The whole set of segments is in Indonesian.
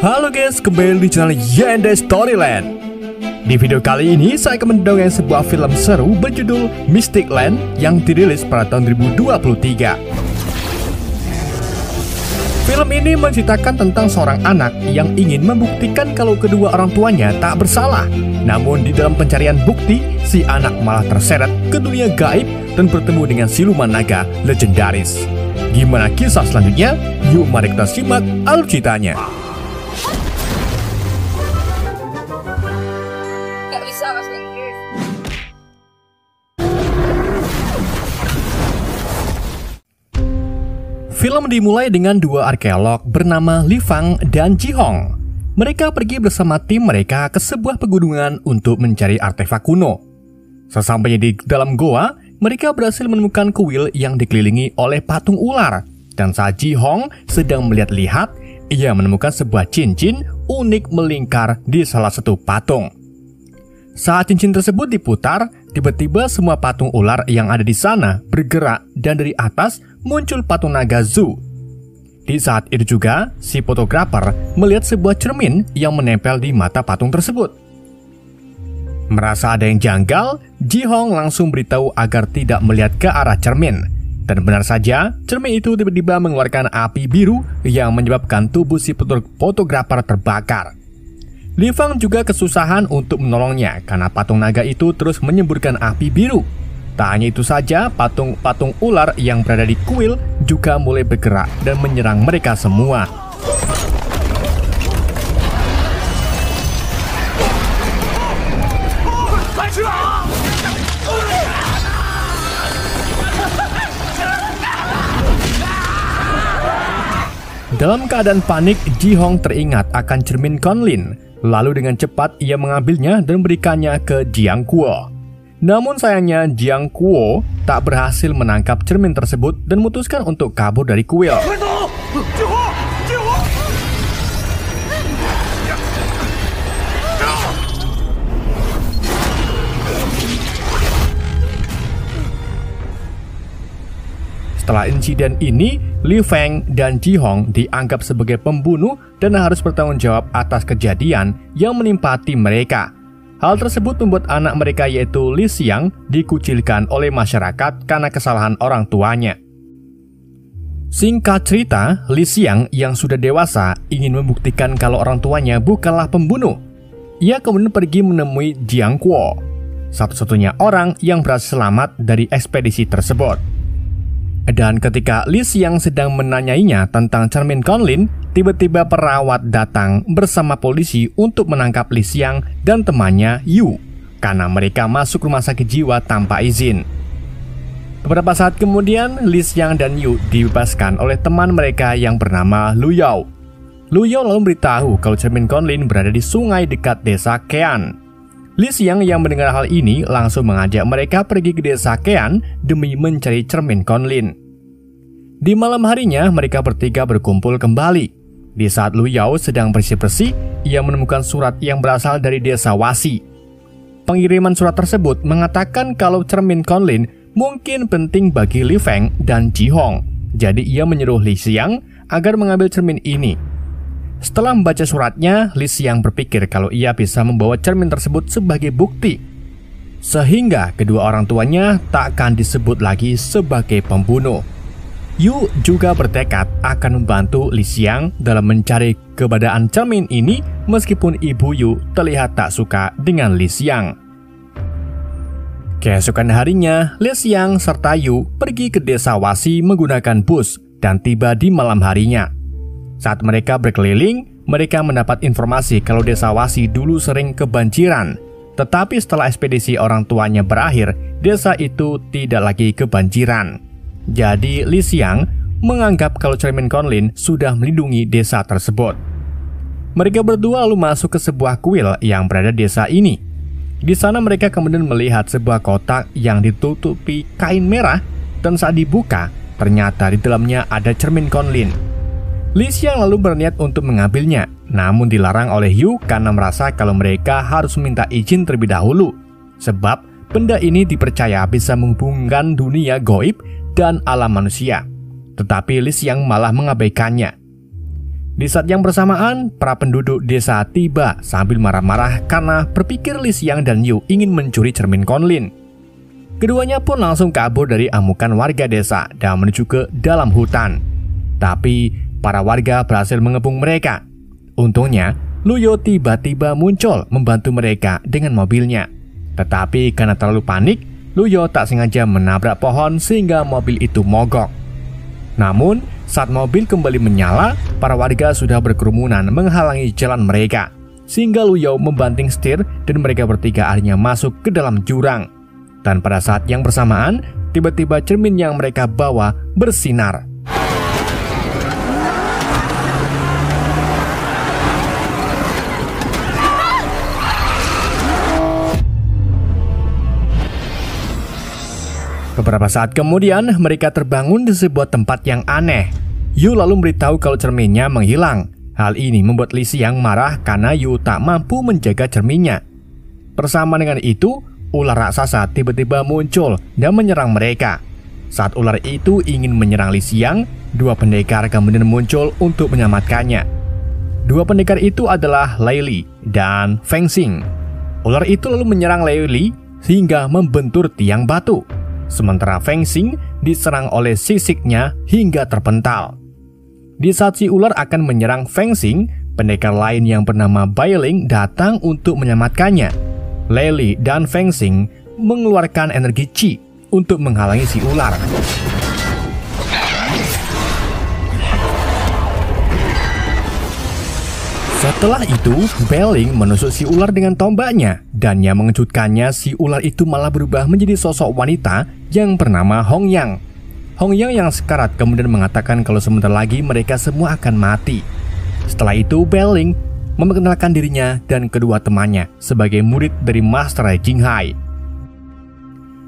Halo guys, kembali di channel Yende Storyland. Di video kali ini saya akan mendongeng sebuah film seru berjudul Mystic Land yang dirilis pada tahun 2023. Film ini menceritakan tentang seorang anak yang ingin membuktikan kalau kedua orang tuanya tak bersalah. Namun di dalam pencarian bukti, si anak malah terseret ke dunia gaib dan bertemu dengan siluman naga legendaris. Gimana kisah selanjutnya? Yuk mari kita simak alur ceritanya. Gak bisa bahasa Inggris. Film dimulai dengan dua arkeolog bernama Li Fang dan Ji Hong. Mereka pergi bersama tim mereka ke sebuah pegunungan untuk mencari artefak kuno. Sesampainya di dalam goa, mereka berhasil menemukan kuil yang dikelilingi oleh patung ular. Dan saat Ji Hong sedang melihat-lihat, ia menemukan sebuah cincin unik melingkar di salah satu patung. Saat cincin tersebut diputar, tiba-tiba semua patung ular yang ada di sana bergerak dan dari atas muncul patung naga Zu. Di saat itu juga, si fotografer melihat sebuah cermin yang menempel di mata patung tersebut. Merasa ada yang janggal, Ji Hong langsung beritahu agar tidak melihat ke arah cermin. Dan benar saja, cermin itu tiba-tiba mengeluarkan api biru yang menyebabkan tubuh si fotografer terbakar. Li Fang juga kesusahan untuk menolongnya karena patung naga itu terus menyemburkan api biru. Tak hanya itu saja, patung-patung ular yang berada di kuil juga mulai bergerak dan menyerang mereka semua. Dalam keadaan panik, Ji Hong teringat akan cermin Conlin. Lalu dengan cepat ia mengambilnya dan berikannya ke Jiang Kuo. Namun sayangnya Jiang Kuo tak berhasil menangkap cermin tersebut dan memutuskan untuk kabur dari kuil. Setelah insiden ini, Li Fang dan Ji Hong dianggap sebagai pembunuh dan harus bertanggung jawab atas kejadian yang menimpa tim mereka. Hal tersebut membuat anak mereka yaitu Li Xiang dikucilkan oleh masyarakat karena kesalahan orang tuanya. Singkat cerita, Li Xiang yang sudah dewasa ingin membuktikan kalau orang tuanya bukanlah pembunuh. Ia kemudian pergi menemui Jiang Kuo, satu-satunya orang yang berhasil selamat dari ekspedisi tersebut. Dan ketika Li Xiang sedang menanyainya tentang cermin Conlin, tiba-tiba perawat datang bersama polisi untuk menangkap Li Xiang dan temannya Yu karena mereka masuk rumah sakit jiwa tanpa izin. Beberapa saat kemudian, Li Xiang dan Yu dibebaskan oleh teman mereka yang bernama Lu Yao. Lu Yao lalu beritahu kalau cermin Conlin berada di sungai dekat desa Kean. Li Xiang yang mendengar hal ini langsung mengajak mereka pergi ke desa Kean demi mencari cermin Conlin. Di malam harinya mereka bertiga berkumpul kembali. Di saat Lu Yao sedang bersih-bersih, ia menemukan surat yang berasal dari desa Wasi. Pengiriman surat tersebut mengatakan kalau cermin Conlin mungkin penting bagi Li Fang dan Ji Hong. Jadi ia menyuruh Li Xiang agar mengambil cermin ini. Setelah membaca suratnya, Li Xiang berpikir kalau ia bisa membawa cermin tersebut sebagai bukti, sehingga kedua orang tuanya tak akan disebut lagi sebagai pembunuh. Yu juga bertekad akan membantu Li Xiang dalam mencari keberadaan cermin ini meskipun ibu Yu terlihat tak suka dengan Li Xiang. Keesokan harinya, Li Xiang serta Yu pergi ke desa Wasi menggunakan bus dan tiba di malam harinya. Saat mereka berkeliling, mereka mendapat informasi kalau desa Wasi dulu sering kebanjiran. Tetapi setelah ekspedisi orang tuanya berakhir, desa itu tidak lagi kebanjiran. Jadi Li Xiang menganggap kalau cermin Conlin sudah melindungi desa tersebut. Mereka berdua lalu masuk ke sebuah kuil yang berada di desa ini. Di sana mereka kemudian melihat sebuah kotak yang ditutupi kain merah dan saat dibuka, ternyata di dalamnya ada cermin Conlin. Li Xiang lalu berniat untuk mengambilnya, namun dilarang oleh Yu karena merasa kalau mereka harus meminta izin terlebih dahulu. Sebab benda ini dipercaya bisa menghubungkan dunia gaib dan alam manusia. Tetapi Li Xiang malah mengabaikannya. Di saat yang bersamaan, para penduduk desa tiba sambil marah-marah karena berpikir Li Xiang dan Yu ingin mencuri cermin Conlin. Keduanya pun langsung kabur dari amukan warga desa dan menuju ke dalam hutan. Tapi para warga berhasil mengepung mereka. Untungnya, Luyo tiba-tiba muncul membantu mereka dengan mobilnya. Tetapi karena terlalu panik, Luyo tak sengaja menabrak pohon sehingga mobil itu mogok. Namun, saat mobil kembali menyala, para warga sudah berkerumunan menghalangi jalan mereka. Sehingga Luyo membanting setir dan mereka bertiga akhirnya masuk ke dalam jurang. Dan pada saat yang bersamaan, tiba-tiba cermin yang mereka bawa bersinar. Beberapa saat kemudian, mereka terbangun di sebuah tempat yang aneh. Yu lalu memberitahu kalau cerminnya menghilang. Hal ini membuat Li Xiang marah karena Yu tak mampu menjaga cerminnya. Bersama dengan itu, ular raksasa tiba-tiba muncul dan menyerang mereka. Saat ular itu ingin menyerang Li Xiang, dua pendekar kemudian muncul untuk menyelamatkannya. Dua pendekar itu adalah Lei Li dan Feng Xing. Ular itu lalu menyerang Lei Li hingga membentur tiang batu. Sementara Feng Xing diserang oleh sisiknya hingga terpental. Di saat si ular akan menyerang Feng Xing, pendekar lain yang bernama Bai Ling datang untuk menyelamatkannya. Lei Li dan Feng Xing mengeluarkan energi Qi untuk menghalangi si ular. Setelah itu, Bai Ling menusuk si ular dengan tombaknya, dan yang mengejutkannya si ular itu malah berubah menjadi sosok wanita yang bernama Hong Yang. Hong Yang yang sekarat kemudian mengatakan kalau sebentar lagi mereka semua akan mati. Setelah itu, Bai Ling memperkenalkan dirinya dan kedua temannya sebagai murid dari Master Jinghai.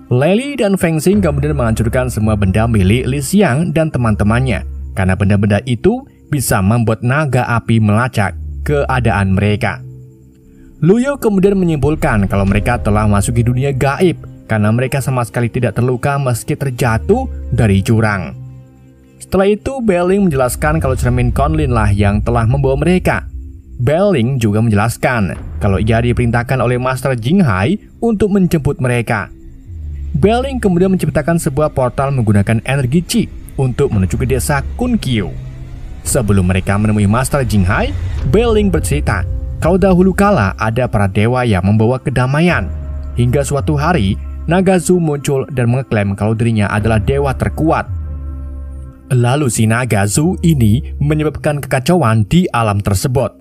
Lei Li dan Feng Xing kemudian menghancurkan semua benda milik Li Xiang dan teman-temannya, karena benda-benda itu bisa membuat naga api melacak keadaan mereka. Luyo kemudian menyimpulkan kalau mereka telah masuk di dunia gaib karena mereka sama sekali tidak terluka meski terjatuh dari jurang. Setelah itu, Bai Ling menjelaskan kalau cermin Conlin lah yang telah membawa mereka. Bai Ling juga menjelaskan kalau ia diperintahkan oleh Master Jinghai untuk menjemput mereka. Bai Ling kemudian menciptakan sebuah portal menggunakan energi Qi untuk menuju ke desa Kunqiu. Sebelum mereka menemui Master Jinghai, Bai Ling bercerita kalau dahulu kala ada para dewa yang membawa kedamaian. Hingga suatu hari, Naga Zu muncul dan mengklaim kalau dirinya adalah dewa terkuat. Lalu si Naga Zu ini menyebabkan kekacauan di alam tersebut.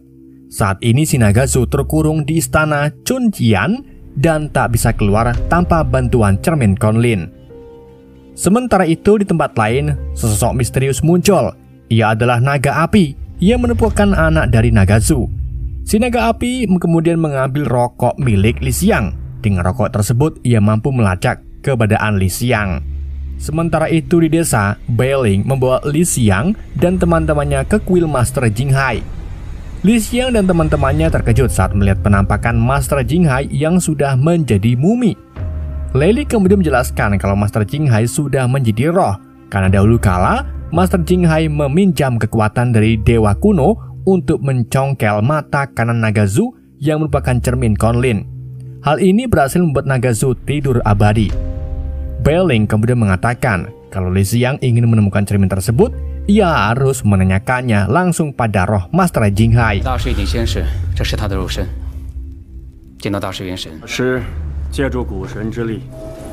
Saat ini si Naga Zu terkurung di istana Chunjian dan tak bisa keluar tanpa bantuan cermin Conlin. Sementara itu di tempat lain, sosok misterius muncul. Ia adalah naga api yang merupakan anak dari Naga Zu. Si naga api kemudian mengambil rokok milik Li Xiang. Dengan rokok tersebut, ia mampu melacak keberadaan Li Xiang. Sementara itu di desa, Bai Ling membawa Li Xiang dan teman-temannya ke kuil Master Jinghai. Li Xiang dan teman-temannya terkejut saat melihat penampakan Master Jinghai yang sudah menjadi mumi. Lei Li kemudian menjelaskan kalau Master Jinghai sudah menjadi roh karena dahulu kala Master Jinghai meminjam kekuatan dari dewa kuno untuk mencongkel mata kanan Naga Zu yang merupakan cermin Conlin. Hal ini berhasil membuat Naga Zu tidur abadi. Bai Ling kemudian mengatakan kalau Li Xiang ingin menemukan cermin tersebut, ia harus menanyakannya langsung pada roh Master Jinghai.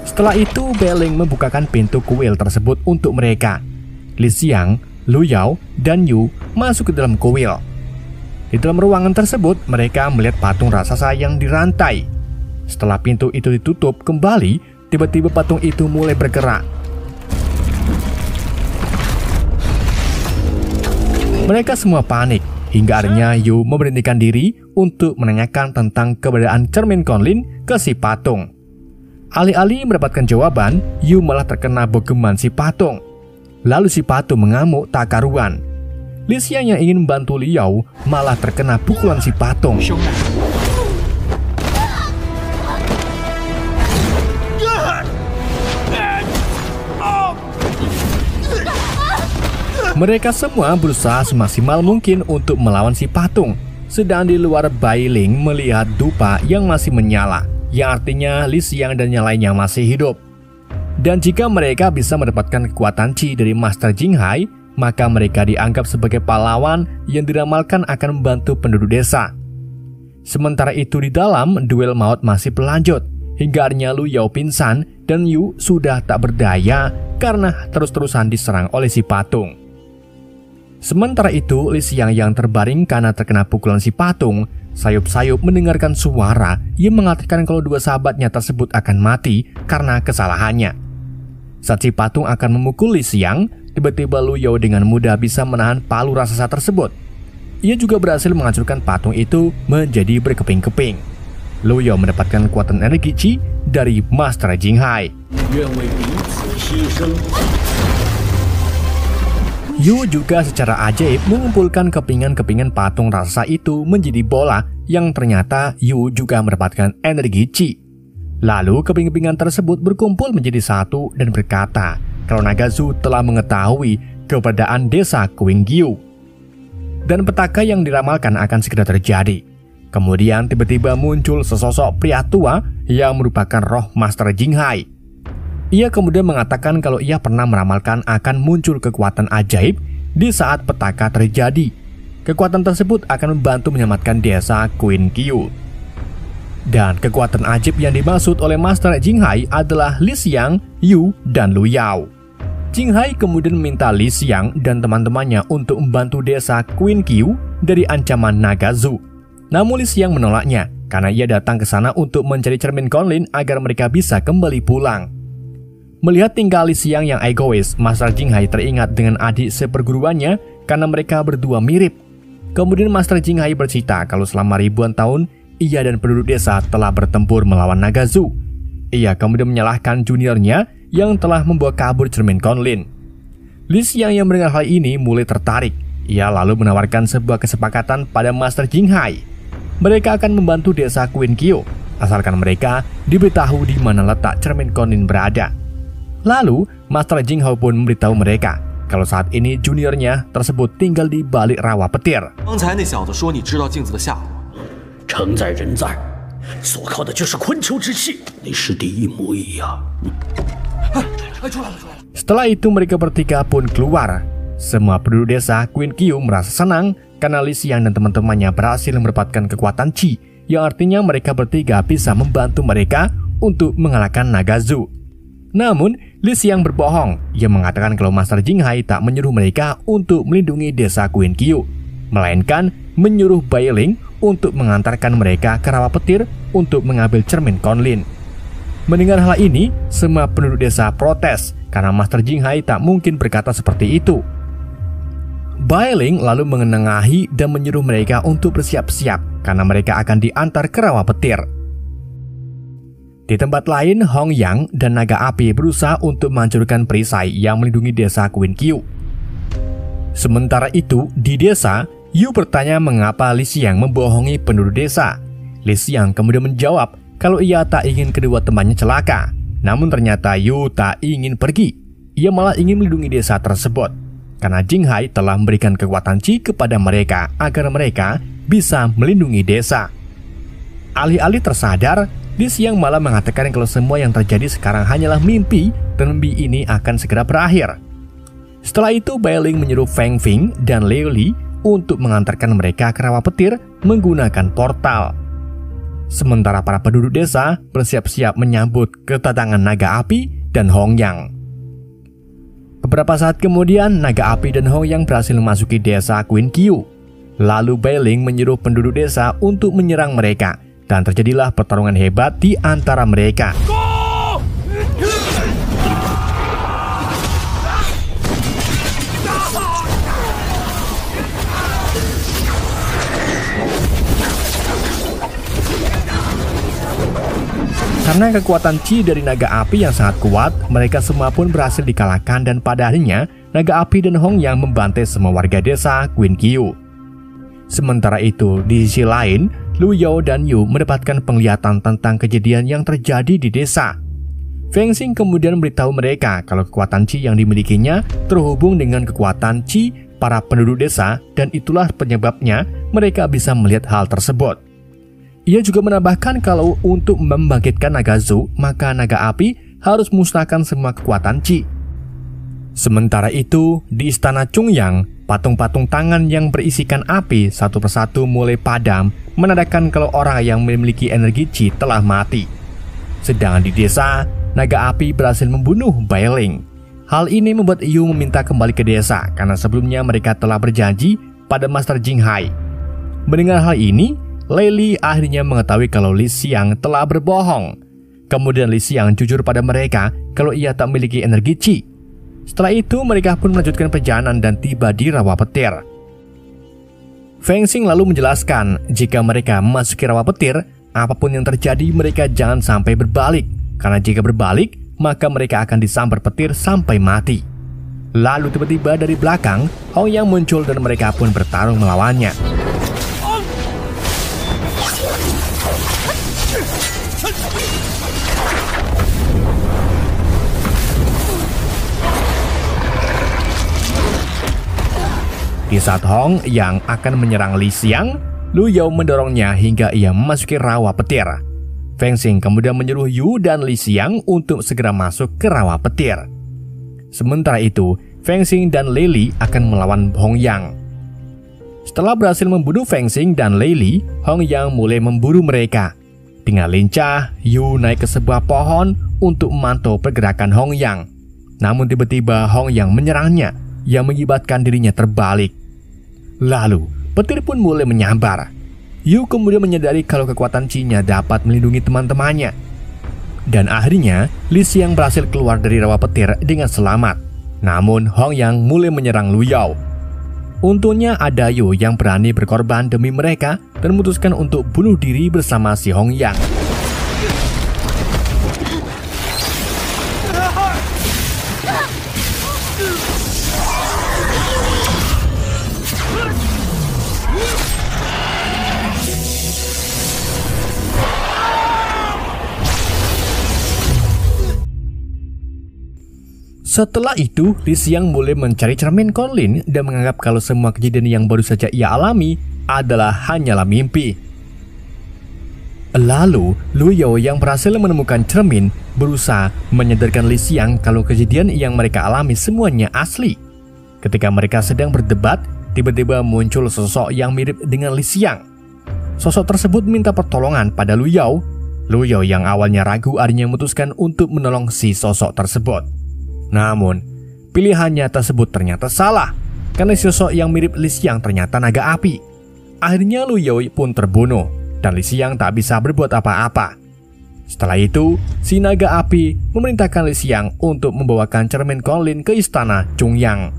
Setelah itu, Bai Ling membukakan pintu kuil tersebut untuk mereka. Li Xiang, Lu Yao, dan Yu masuk ke dalam kuil. Di dalam ruangan tersebut, mereka melihat patung raksasa yang dirantai. Setelah pintu itu ditutup kembali, tiba-tiba patung itu mulai bergerak. Mereka semua panik, hingga akhirnya Yu memberhentikan diri untuk menanyakan tentang keberadaan cermin Conlin ke si patung. Alih-alih mendapatkan jawaban, Yu malah terkena bogeman si patung. Lalu si patung mengamuk tak karuan. Li Xiang yang ingin membantu Liao malah terkena pukulan si patung. Mereka semua berusaha semaksimal mungkin untuk melawan si patung. Sedang di luar, Bai Ling melihat dupa yang masih menyala, yang artinya Li Xiang dan yang lainnya masih hidup. Dan jika mereka bisa mendapatkan kekuatan Qi dari Master Jinghai, maka mereka dianggap sebagai pahlawan yang diramalkan akan membantu penduduk desa. Sementara itu di dalam, duel maut masih berlanjut, hingga akhirnya Lu Yao pingsan dan Yu sudah tak berdaya karena terus-terusan diserang oleh si patung. Sementara itu, Li Xiang yang terbaring karena terkena pukulan si patung, sayup-sayup mendengarkan suara yang mengatakan kalau dua sahabatnya tersebut akan mati karena kesalahannya. Saat si patung akan memukul Li Xiang, tiba-tiba Lu Yao dengan mudah bisa menahan palu raksasa tersebut. Ia juga berhasil menghancurkan patung itu menjadi berkeping-keping. Lu Yao mendapatkan kekuatan energi Qi dari Master Jinghai. Yu juga secara ajaib mengumpulkan kepingan-kepingan patung raksasa itu menjadi bola yang ternyata Yu juga mendapatkan energi Qi. Lalu keping-kepingan tersebut berkumpul menjadi satu dan berkata kalau Nagazu telah mengetahui keberadaan desa Qingqiu dan petaka yang diramalkan akan segera terjadi. Kemudian tiba-tiba muncul sesosok pria tua yang merupakan roh Master Jinghai. Ia kemudian mengatakan kalau ia pernah meramalkan akan muncul kekuatan ajaib di saat petaka terjadi. Kekuatan tersebut akan membantu menyelamatkan desa Qingqiu. Dan kekuatan ajaib yang dimaksud oleh Master Jinghai adalah Li Xiang, Yu, dan Lu Yao. Jinghai kemudian meminta Li Xiang dan teman-temannya untuk membantu desa Qingqiu dari ancaman Nagazu. Namun Li Xiang menolaknya karena ia datang ke sana untuk mencari cermin Conlin agar mereka bisa kembali pulang. Melihat tingkah Li Xiang yang egois, Master Jinghai teringat dengan adik seperguruannya karena mereka berdua mirip. Kemudian Master Jinghai bercerita kalau selama ribuan tahun ia dan penduduk desa telah bertempur melawan Nagazu. Ia kemudian menyalahkan juniornya yang telah membawa kabur cermin Conlin. Li Xiang yang mendengar hal ini mulai tertarik. Ia lalu menawarkan sebuah kesepakatan pada Master Jinghai. Mereka akan membantu desa Qingqiu asalkan mereka diberitahu di mana letak cermin Conlin berada. Lalu Master Jinghai pun memberitahu mereka kalau saat ini juniornya tersebut tinggal di balik rawa petir. Setelah itu mereka bertiga pun keluar. Semua penduduk desa Qingqiu merasa senang karena Li Xiang dan teman-temannya berhasil mendapatkan kekuatan Qi, yang artinya mereka bertiga bisa membantu mereka untuk mengalahkan Nagazu. Namun Li Xiang berbohong. Ia mengatakan kalau Master Jinghai tak menyuruh mereka untuk melindungi desa Qingqiu, melainkan menyuruh Bai Ling untuk mengantarkan mereka ke rawa petir untuk mengambil cermin Conlin. Mendengar hal ini, semua penduduk desa protes karena Master Jinghai tak mungkin berkata seperti itu. Bai Ling lalu menengahi dan menyuruh mereka untuk bersiap-siap karena mereka akan diantar ke rawa petir. Di tempat lain, Hong Yang dan naga api berusaha untuk menghancurkan perisai yang melindungi desa Qingqiu. Sementara itu, di desa, Yu bertanya mengapa Li Xiang membohongi penduduk desa. Li Xiang kemudian menjawab kalau ia tak ingin kedua temannya celaka. Namun ternyata Yu tak ingin pergi. Ia malah ingin melindungi desa tersebut karena Jinghai telah memberikan kekuatan Qi kepada mereka agar mereka bisa melindungi desa. Alih-alih tersadar, Li Xiang malah mengatakan kalau semua yang terjadi sekarang hanyalah mimpi dan mimpi ini akan segera berakhir. Setelah itu, Bai Ling menyuruh Feng Fing dan Liu Li untuk mengantarkan mereka ke rawa petir menggunakan portal. Sementara para penduduk desa bersiap-siap menyambut kedatangan naga api dan Hong Yang. Beberapa saat kemudian, naga api dan Hong Yang berhasil memasuki desa Qingqiu. Lalu Bai Ling menyuruh penduduk desa untuk menyerang mereka. Dan terjadilah pertarungan hebat di antara mereka. Karena kekuatan Qi dari naga api yang sangat kuat, mereka semua pun berhasil dikalahkan dan pada akhirnya naga api dan Hong Yang membantai semua warga desa Qingqiu. Sementara itu, di sisi lain, Lu Yao dan Yu mendapatkan penglihatan tentang kejadian yang terjadi di desa. Feng Xing kemudian memberitahu mereka kalau kekuatan Qi yang dimilikinya terhubung dengan kekuatan Qi para penduduk desa, dan itulah penyebabnya mereka bisa melihat hal tersebut. Ia juga menambahkan kalau untuk membangkitkan naga Zhou, maka naga api harus musnahkan semua kekuatan Qi. Sementara itu, di istana Chongyang, patung-patung tangan yang berisikan api satu persatu mulai padam, menandakan kalau orang yang memiliki energi Qi telah mati. Sedangkan di desa, naga api berhasil membunuh Bai Ling. Hal ini membuat Yu meminta kembali ke desa karena sebelumnya mereka telah berjanji pada Master Jing Hai. Mendengar hal ini, Lei Li akhirnya mengetahui kalau Li Xiang telah berbohong. Kemudian Li Xiang jujur pada mereka kalau ia tak memiliki energi Qi. Setelah itu mereka pun melanjutkan perjalanan dan tiba di rawa petir. Feng Xing lalu menjelaskan jika mereka memasuki rawa petir, apapun yang terjadi mereka jangan sampai berbalik, karena jika berbalik maka mereka akan disambar petir sampai mati. Lalu tiba-tiba dari belakang, Hong Yang muncul dan mereka pun bertarung melawannya. Di saat Hong Yang akan menyerang Li Xiang, Lu Yao mendorongnya hingga ia memasuki rawa petir. Feng Xing kemudian menyuruh Yu dan Li Xiang untuk segera masuk ke rawa petir. Sementara itu, Feng Xing dan Lei Li akan melawan Hong Yang. Setelah berhasil membunuh Feng Xing dan Lei Li, Hong Yang mulai memburu mereka. Dengan lincah, Yu naik ke sebuah pohon untuk memantau pergerakan Hong Yang. Namun tiba-tiba Hong Yang menyerangnya, yang mengibatkan dirinya terbalik. Lalu, petir pun mulai menyambar. Yu kemudian menyadari kalau kekuatan Qi-nya dapat melindungi teman-temannya. Dan akhirnya, Li Xiang berhasil keluar dari rawa petir dengan selamat. Namun, Hong Yang mulai menyerang Lu Yao. Untungnya ada Yu yang berani berkorban demi mereka dan memutuskan untuk bunuh diri bersama si Hong Yang. Setelah itu, Li Xiang mulai mencari cermin Conlin dan menganggap kalau semua kejadian yang baru saja ia alami adalah hanyalah mimpi. Lalu, Lu Yao yang berhasil menemukan cermin berusaha menyadarkan Li Xiang kalau kejadian yang mereka alami semuanya asli. Ketika mereka sedang berdebat, tiba-tiba muncul sosok yang mirip dengan Li Xiang. Sosok tersebut minta pertolongan pada Lu Yao. Lu Yao yang awalnya ragu akhirnya memutuskan untuk menolong si sosok tersebut. Namun, pilihannya tersebut ternyata salah, karena sosok yang mirip Li Xiang ternyata naga api. Akhirnya Lu Yao pun terbunuh, dan Li Xiang tak bisa berbuat apa-apa. Setelah itu, si naga api memerintahkan Li Xiang untuk membawakan cermin Conlin ke istana Chongyang.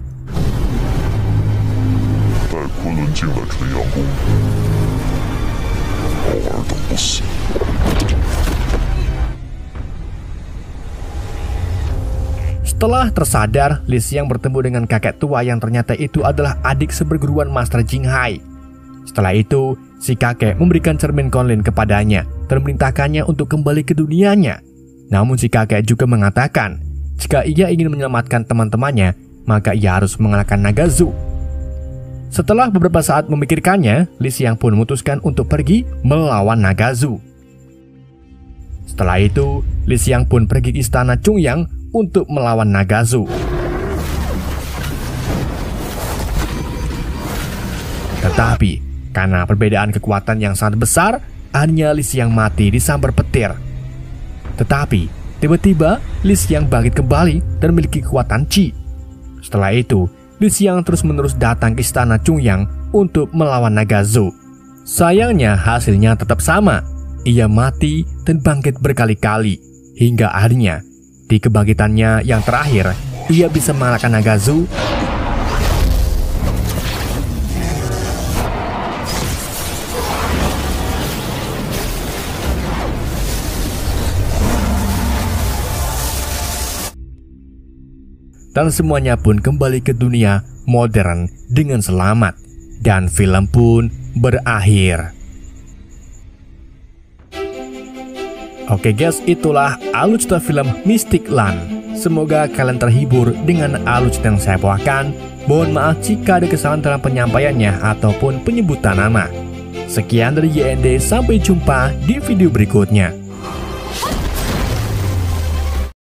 Setelah tersadar, Li Xiang bertemu dengan kakek tua yang ternyata itu adalah adik seperguruan Master Jing Hai. Setelah itu, si kakek memberikan cermin Conlin kepadanya dan memerintahkannya untuk kembali ke dunianya. Namun si kakek juga mengatakan, jika ia ingin menyelamatkan teman-temannya, maka ia harus mengalahkan naga Zhou. Setelah beberapa saat memikirkannya, Li Xiang pun memutuskan untuk pergi melawan naga Zhou. Setelah itu, Li Xiang pun pergi ke istana Chongyang untuk melawan naga Zhou. Tetapi, karena perbedaan kekuatan yang sangat besar, akhirnya Li Xiang mati disambar petir. Tetapi, tiba-tiba Li Xiang bangkit kembali dan memiliki kekuatan Qi. Setelah itu, Li Xiang terus-menerus datang ke istana Chongyang untuk melawan naga Zhou. Sayangnya hasilnya tetap sama. Ia mati dan bangkit berkali-kali, hingga akhirnya di kebangkitannya yang terakhir, ia bisa mengalahkan naga Zhou. Dan semuanya pun kembali ke dunia modern dengan selamat. Dan film pun berakhir. Oke guys, itulah alur cerita film Mystic Land. Semoga kalian terhibur dengan alur cerita yang saya bawakan. Mohon maaf jika ada kesalahan dalam penyampaiannya ataupun penyebutan nama. Sekian dari YND, sampai jumpa di video berikutnya.